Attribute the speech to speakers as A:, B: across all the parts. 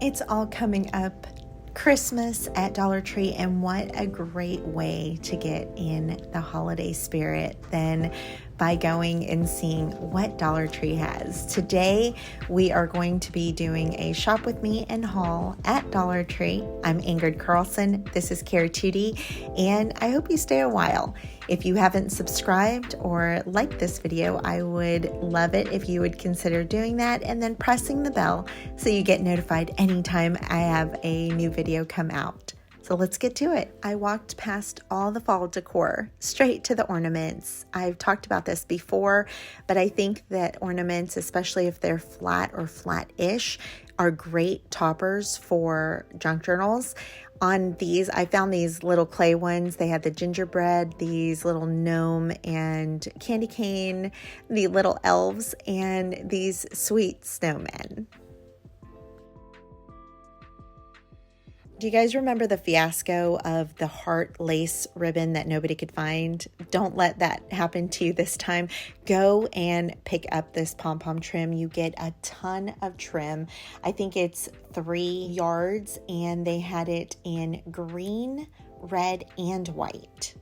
A: It's all coming up Christmas at Dollar Tree, and what a great way to get in the holiday spirit than by going and seeing what Dollar Tree has. Today, we are going to be doing a shop with me and haul at Dollar Tree. I'm Ingrid Carlsen. This is Care Tootie, and I hope you stay a while. If you haven't subscribed or liked this video, I would love it if you would consider doing that and then pressing the bell so you get notified anytime I have a new video come out. So let's get to it. I walked past all the fall decor, straight to the ornaments. I've talked about this before, but I think that ornaments, especially if they're flat or flat-ish, are great toppers for junk journals. On these, I found these little clay ones. They had the gingerbread, these little gnome and candy cane, the little elves, and these sweet snowmen. Do you guys remember the fiasco of the heart lace ribbon that nobody could find? Don't let that happen to you this time. Go and pick up this pom-pom trim. You get a ton of trim. I think it's 3 yards, and they had it in green, red, and white.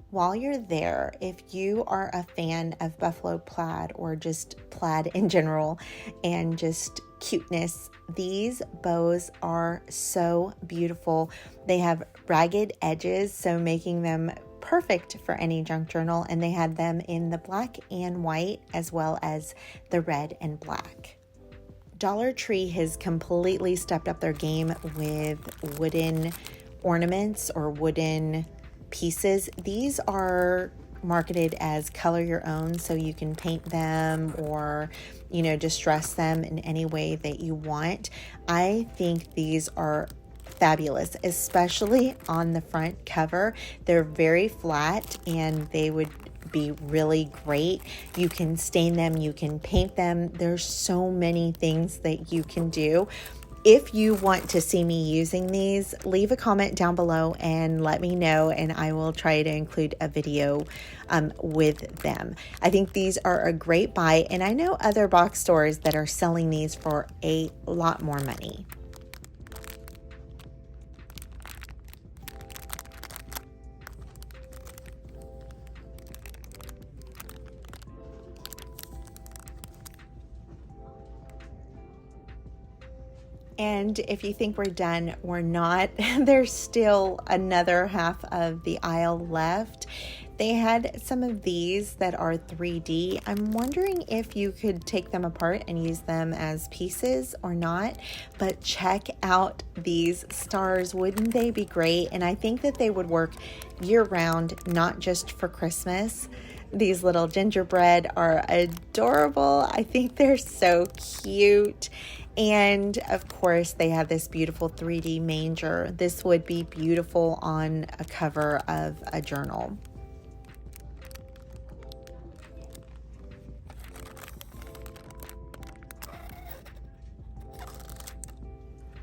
A: While you're there, if you are a fan of buffalo plaid or just plaid in general and just cuteness, these bows are so beautiful. They have ragged edges, so making them perfect for any junk journal, and they had them in the black and white as well as the red and black. Dollar Tree has completely stepped up their game with wooden ornaments or wooden pieces. These are marketed as color your own, so you can paint them or, distress them in any way that you want. I think these are fabulous, especially on the front cover. They're very flat and they would be really great. You can stain them, you can paint them. There's so many things that you can do. If you want to see me using these, leave a comment down below and let me know, and I will try to include a video with them. I think these are a great buy, and I know other box stores that are selling these for a lot more money. And if you think we're done, we're not. There's still another half of the aisle left. They had some of these that are 3D. I'm wondering if you could take them apart and use them as pieces or not, but check out these stars. Wouldn't they be great? And I think that they would work year round, not just for Christmas. These little gingerbread are adorable. I think they're so cute. And of course, they have this beautiful 3D manger. This would be beautiful on a cover of a journal.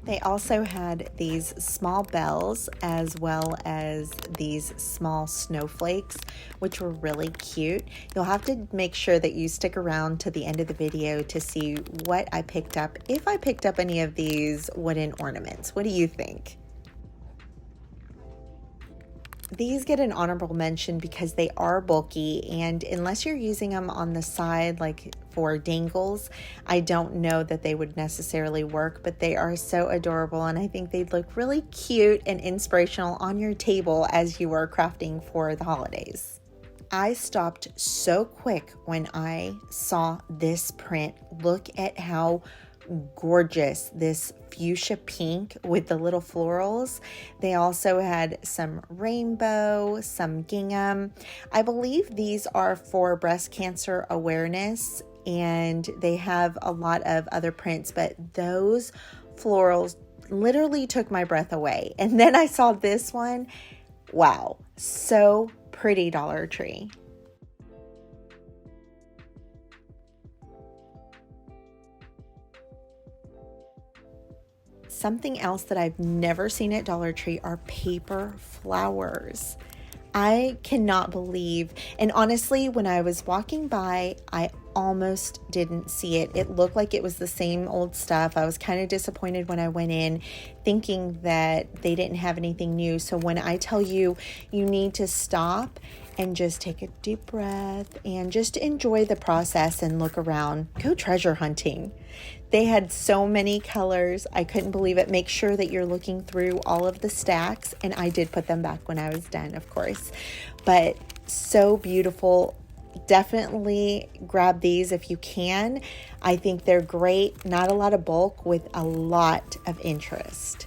A: They also had these small bells as well as these small snowflakes, which were really cute. You'll have to make sure that you stick around to the end of the video to see what I picked up, if I picked up any of these wooden ornaments. What do you think? These get an honorable mention because they are bulky, and unless you're using them on the side like for dangles, I don't know that they would necessarily work, but they are so adorable, and I think they'd look really cute and inspirational on your table as you are crafting for the holidays. I stopped so quick when I saw this print. Look at how gorgeous this fuchsia pink with the little florals. They also had some rainbow, some gingham. I believe these are for breast cancer awareness, and they have a lot of other prints, but those florals literally took my breath away. And then I saw this one. Wow, so pretty, Dollar Tree. Something else that I've never seen at Dollar Tree are paper flowers. I cannot believe, and honestly, when I was walking by, I almost didn't see it. It looked like it was the same old stuff. I was kind of disappointed when I went in, thinking that they didn't have anything new. So when I tell you, you need to stop and just take a deep breath and just enjoy the process and look around. Go treasure hunting. They had so many colors. I couldn't believe it. Make sure that you're looking through all of the stacks. And I did put them back when I was done, of course. But so beautiful. Definitely grab these if you can. I think they're great. Not a lot of bulk with a lot of interest.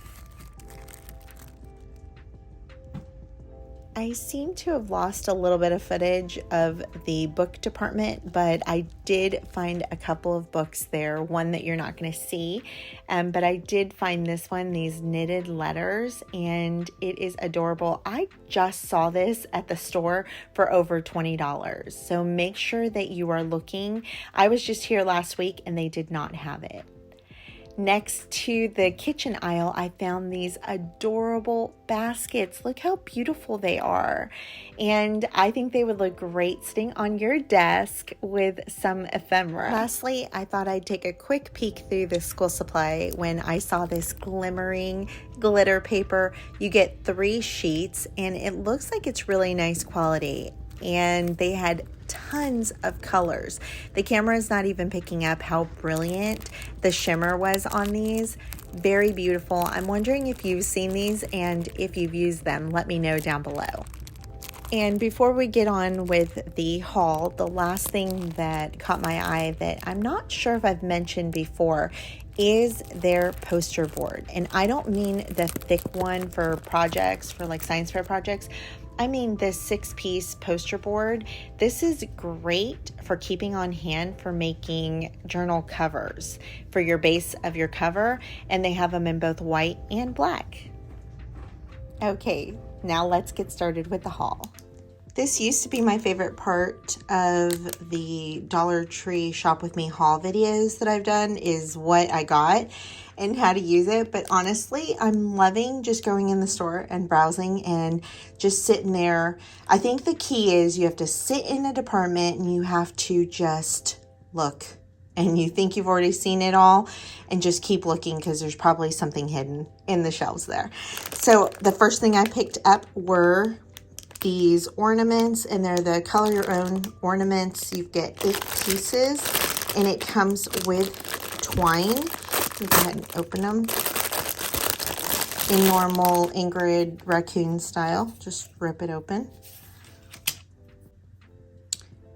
A: I seem to have lost a little bit of footage of the book department, but I did find a couple of books there, one that you're not going to see, but I did find this one, these knitted letters, and it is adorable. I just saw this at the store for over $20, so make sure that you are looking. I was just here last week and they did not have it. Next to the kitchen aisle, I found these adorable baskets. Look how beautiful they are. And I think they would look great sitting on your desk with some ephemera. Lastly, I thought I'd take a quick peek through the school supply when I saw this glimmering glitter paper. You get 3 sheets and it looks like it's really nice quality. And they had tons of colors. The camera is not even picking up how brilliant the shimmer was on these. Very beautiful. I'm wondering if you've seen these and if you've used them. Let me know down below. And before we get on with the haul, the last thing that caught my eye that I'm not sure if I've mentioned before is their poster board. And I don't mean the thick one for projects, for like science fair projects. I mean this 6-piece poster board. This is great for keeping on hand for making journal covers for your base of your cover. And they have them in both white and black. Okay, now let's get started with the haul. This used to be my favorite part of the Dollar Tree Shop With Me haul videos that I've done, is what I got and how to use it. But honestly, I'm loving just going in the store and browsing and just sitting there. I think the key is you have to sit in a department and you have to just look. And you think you've already seen it all and just keep looking because there's probably something hidden in the shelves there. So the first thing I picked up were these ornaments, and they're the color your own ornaments. You get 8 pieces and it comes with twine. Let me go ahead and open them in normal Ingrid raccoon style. Just rip it open.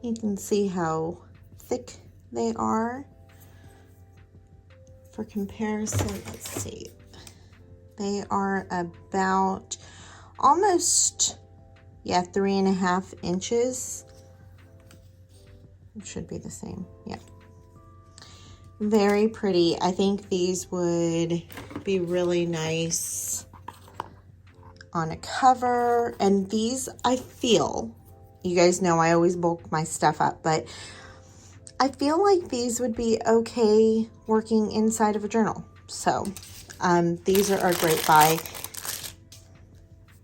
A: You can see how thick they are. For comparison, let's see. They are about almost 3.5 inches. It should be the same. Yeah. Very pretty. I think these would be really nice on a cover. And these, I feel, you guys know I always bulk my stuff up, but I feel like these would be okay working inside of a journal. So these are a great buy.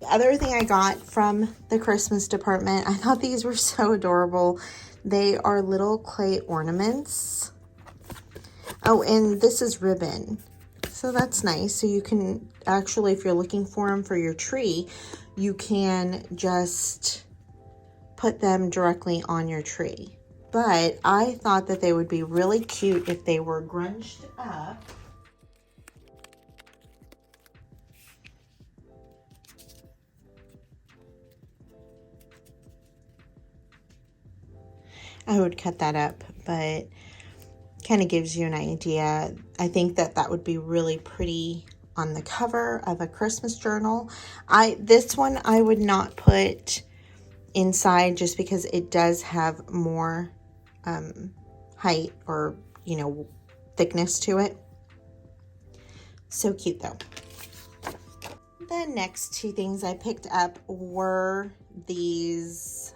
A: The other thing I got from the Christmas department, I thought these were so adorable. They are little clay ornaments. Oh, and this is ribbon. So that's nice. So you can actually, if you're looking for them for your tree, you can just put them directly on your tree. But I thought that they would be really cute if they were grunged up. I would cut that up, but kind of gives you an idea. I think that that would be really pretty on the cover of a Christmas journal. This one I would not put inside just because it does have more height or, thickness to it. So cute though. The next 2 things I picked up were these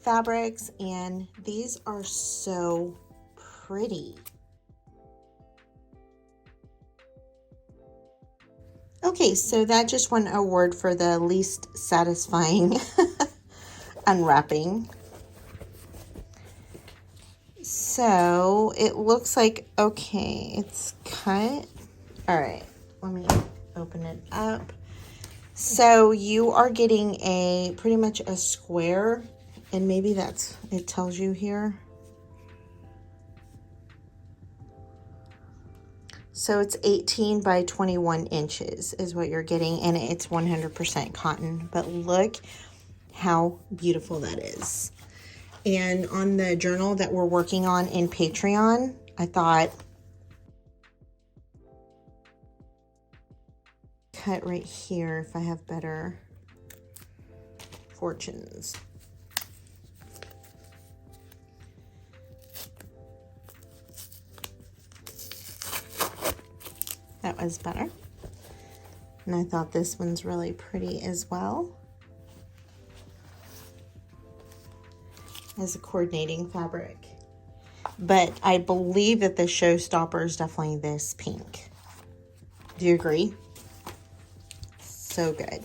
A: fabrics, and these are so pretty. Okay, so that just won an award for the least satisfying unwrapping. So it looks like, okay, it's cut. All right, let me open it up. So you are getting a pretty much a square, and maybe that's, it tells you here. So it's 18 by 21 inches is what you're getting, and it's 100% cotton. But look how beautiful that is. And on the journal that we're working on in Patreon, I thought, cut right here if I have better fortunes. That was better. And I thought this one's really pretty as well, as a coordinating fabric. But I believe that the showstopper is definitely this pink. Do you agree? So good.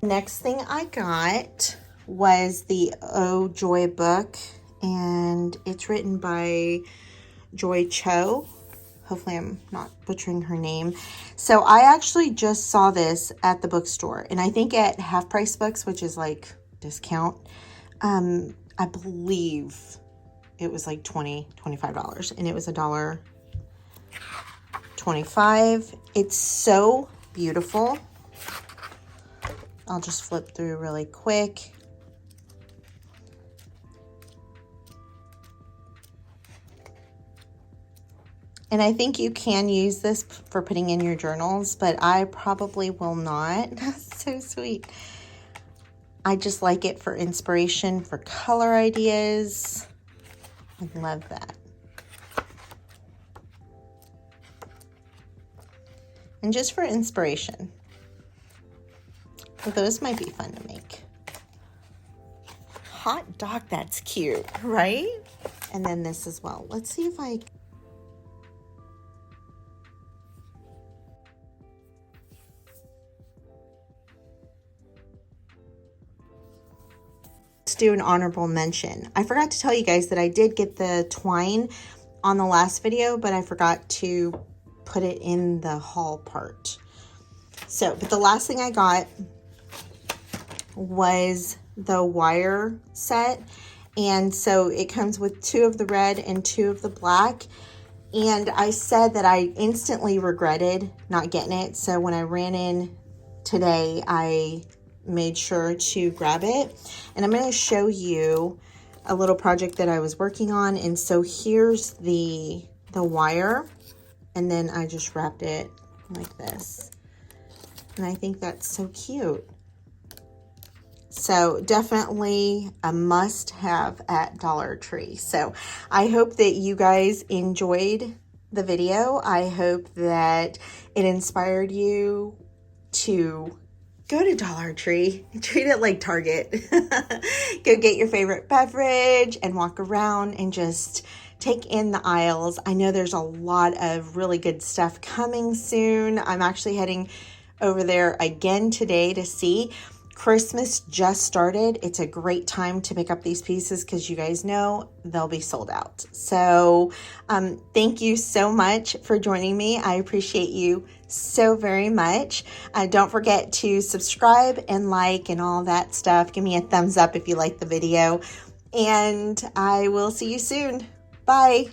A: Next thing I got was the Oh Joy book, and it's written by Joy Cho. Hopefully I'm not butchering her name. So I actually just saw this at the bookstore, and I think at Half Price Books, which is like discount, I believe it was like $25, and it was $1.25. It's so beautiful. I'll just flip through really quick. And I think you can use this for putting in your journals, but I probably will not. That's so sweet. I just like it for inspiration, for color ideas. I love that. And just for inspiration. But those might be fun to make. Hot dog, that's cute, right? And then this as well. Let's see if I... Let's do an honorable mention. I forgot to tell you guys that I did get the twine on the last video, but I forgot to put it in the haul part. So, but the last thing I got was the wire set, and so it comes with 2 of the red and 2 of the black. And I said that I instantly regretted not getting it, so when I ran in today, I made sure to grab it. And I'm going to show you a little project that I was working on. And so here's the wire, and then I just wrapped it like this, and I think that's so cute. So definitely a must-have at Dollar Tree. So I hope that you guys enjoyed the video. I hope that it inspired you to go to Dollar Tree. Treat it like Target. Go get your favorite beverage and walk around and just take in the aisles. I know there's a lot of really good stuff coming soon. I'm actually heading over there again today to see. Christmas just started. It's a great time to pick up these pieces because you guys know they'll be sold out. So thank you so much for joining me. I appreciate you so very much. Don't forget to subscribe and like and all that stuff. Give me a thumbs up if you like the video, and I will see you soon. Bye.